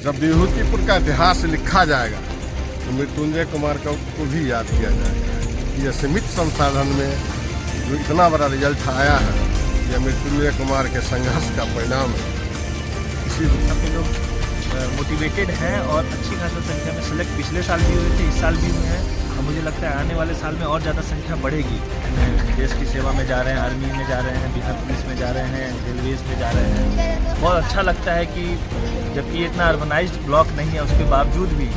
जब विभूतिपुर का इतिहास लिखा जाएगा तो मृत्युंजय कुमार को भी याद किया जाएगा। यह सीमित संसाधन में जो इतना बड़ा रिजल्ट आया है, यह मृत्युंजय कुमार के संघर्ष का परिणाम है। इसी यहाँ पे लोग मोटिवेटेड हैं और अच्छी खासी संख्या में सेलेक्ट पिछले साल भी हुए थे, इस साल भी हुए हैं और मुझे लगता है आने वाले साल में और ज़्यादा संख्या बढ़ेगी। देश की सेवा में जा रहे हैं, आर्मी में जा रहे हैं, बिहार पुलिस में जा रहे हैं, रेलवेज़ में जा रहे हैं। बहुत अच्छा लगता है कि जबकि ये इतना अर्बनाइज्ड ब्लॉक नहीं है उसके बावजूद भी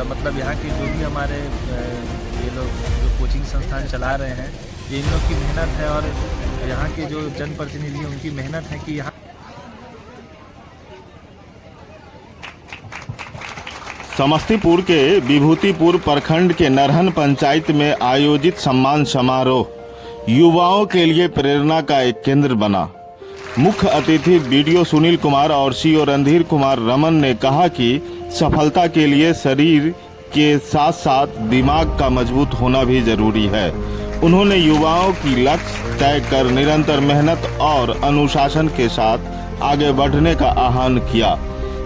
मतलब यहाँ के जो भी हमारे ये लोग जो कोचिंग संस्थान चला रहे हैं, ये इन लोग की मेहनत है और यहाँ के जो जनप्रतिनिधि हैं उनकी मेहनत है कि यहाँ समस्तीपुर के विभूतिपुर प्रखंड के नरहन पंचायत में आयोजित सम्मान समारोह युवाओं के लिए प्रेरणा का एक केंद्र बना। मुख्य अतिथि बीडीओ सुनील कुमार और सीओ रणधीर कुमार रमन ने कहा कि सफलता के लिए शरीर के साथ साथ दिमाग का मजबूत होना भी जरूरी है। उन्होंने युवाओं की लक्ष्य तय कर निरंतर मेहनत और अनुशासन के साथ आगे बढ़ने का आह्वान किया।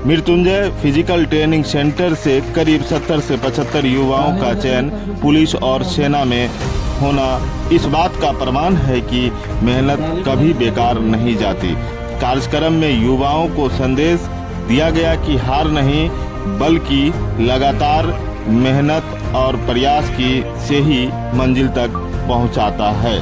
मृत्युंजय फिजिकल ट्रेनिंग सेंटर से करीब 70 से 75 युवाओं का चयन पुलिस और सेना में होना इस बात का प्रमाण है कि मेहनत कभी बेकार नहीं जाती। कार्यक्रम में युवाओं को संदेश दिया गया कि हार नहीं बल्कि लगातार मेहनत और प्रयास की से ही मंजिल तक पहुंचाता है।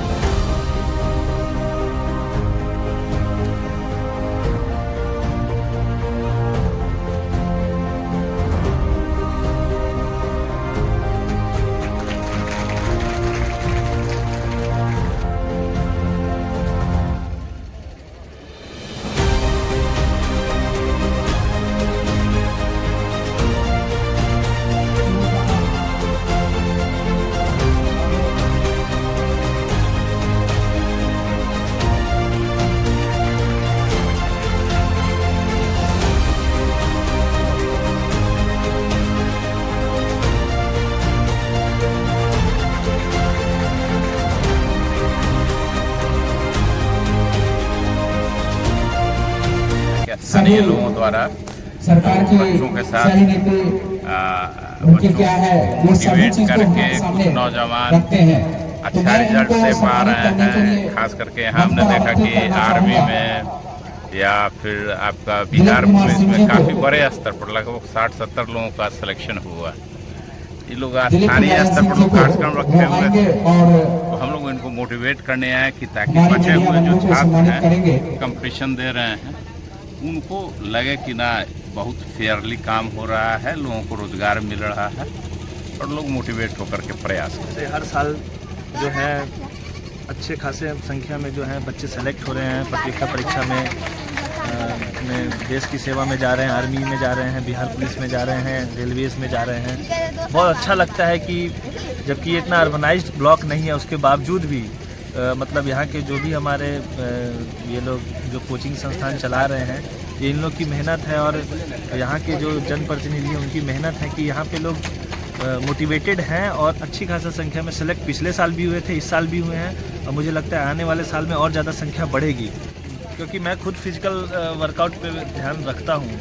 स्थानीय लोगों द्वारा सरकार की बच्चों के साथ उनकी क्या है मोटिवेट करके कुछ नौजवान अच्छा रिजल्ट दे पा रहे हैं। खास करके यहाँ हमने देखा कि आर्मी में या फिर आपका बिहार पुलिस में काफ़ी बड़े स्तर पर लगभग 60-70 लोगों का सिलेक्शन हुआ। ये लोग स्थानीय स्तर पर लोग कार्यक्रम रखे हुए थे, तो हम लोग इनको मोटिवेट करने आए कि ताकि बचे हुए जो छात्र हैं कंपटीशन दे रहे हैं उनको लगे कि ना बहुत फेयरली काम हो रहा है, लोगों को रोजगार मिल रहा है और लोग मोटिवेट होकर के प्रयास से हर साल जो है अच्छे खासे संख्या में जो है बच्चे सेलेक्ट हो रहे हैं परीक्षा में अपने देश की सेवा में जा रहे हैं, आर्मी में जा रहे हैं, बिहार पुलिस में जा रहे हैं, रेलवेज़ में जा रहे हैं। बहुत अच्छा लगता है कि जबकि ये इतना अर्बनाइज्ड ब्लॉक नहीं है उसके बावजूद भी मतलब यहाँ के जो भी हमारे ये लोग जो कोचिंग संस्थान चला रहे हैं, ये इन लोग की मेहनत है और यहाँ के जो जनप्रतिनिधि हैं उनकी मेहनत है कि यहाँ पे लोग मोटिवेटेड हैं और अच्छी खासा संख्या में सेलेक्ट पिछले साल भी हुए थे, इस साल भी हुए हैं और मुझे लगता है आने वाले साल में और ज़्यादा संख्या बढ़ेगी। क्योंकि मैं खुद फिजिकल वर्कआउट पे ध्यान रखता हूँ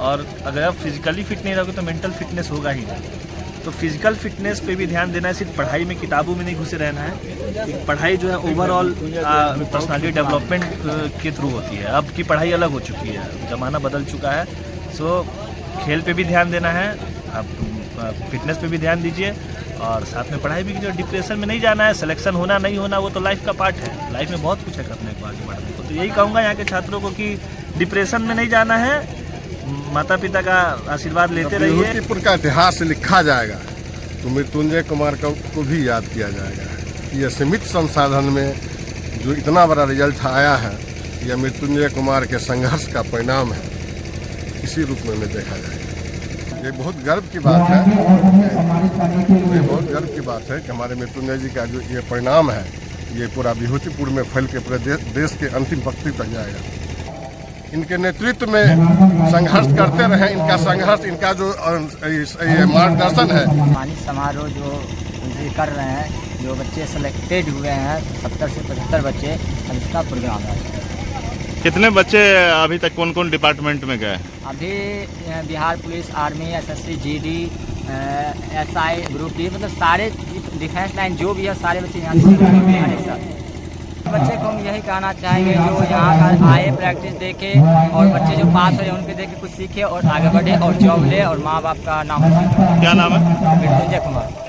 और अगर आप फिजिकली फिट नहीं रहोगे तो मेंटल फिटनेस होगा ही नहीं। तो फिजिकल फिटनेस पे भी ध्यान देना है, सिर्फ पढ़ाई में किताबों में नहीं घुसे रहना है। पढ़ाई जो है ओवरऑल पर्सनालिटी डेवलपमेंट के थ्रू होती है। अब की पढ़ाई अलग हो चुकी है, ज़माना बदल चुका है। सो खेल पे भी ध्यान देना है, आप फिटनेस पे भी ध्यान दीजिए और साथ में पढ़ाई भी कीजिए। डिप्रेशन में नहीं जाना है, सिलेक्शन होना नहीं होना वो तो लाइफ का पार्ट है। लाइफ में बहुत कुछ है करने को, आगे बढ़ने को। तो यही कहूँगा यहाँ के छात्रों को कि डिप्रेशन में नहीं जाना है, माता पिता का आशीर्वाद लेते रहिए। विभूतिपुर का इतिहास लिखा जाएगा तो मृत्युंजय कुमार को भी याद किया जाएगा। यह सीमित संसाधन में जो इतना बड़ा रिजल्ट आया है, यह मृत्युंजय कुमार के संघर्ष का परिणाम है। इसी रूप में देखा जाएगा। ये बहुत गर्व की बात है, ये बहुत गर्व की बात है कि हमारे मृत्युंजय जी का जो ये परिणाम है, ये पूरा विभूतिपुर में फैल के पूरे देश के अंतिम पंक्ति तक जाएगा। इनके नेतृत्व में संघर्ष करते रहे, इनका संघर्ष, इनका जो मार्गदर्शन है। सम्मानित समारोह जो कर रहे हैं, जो बच्चे सेलेक्टेड हुए हैं 70 से 75 बच्चे, अब इसका प्रोग्राम है। कितने बच्चे अभी तक कौन कौन डिपार्टमेंट में गए? अभी Bihar police, army, SSC, GD, SI, group D, मतलब सारे डिफेंस लाइन जो भी है सारे बच्चे यहाँ से बच्चे को हम यही कहना चाहेंगे जो यहाँ का आए, प्रैक्टिस देखे और बच्चे जो पास हो रहे हैं उनके देख के कुछ सीखे और आगे बढ़े और जॉब ले और माँ बाप का नाम। क्या नाम है? मृत्युंजय कुमार।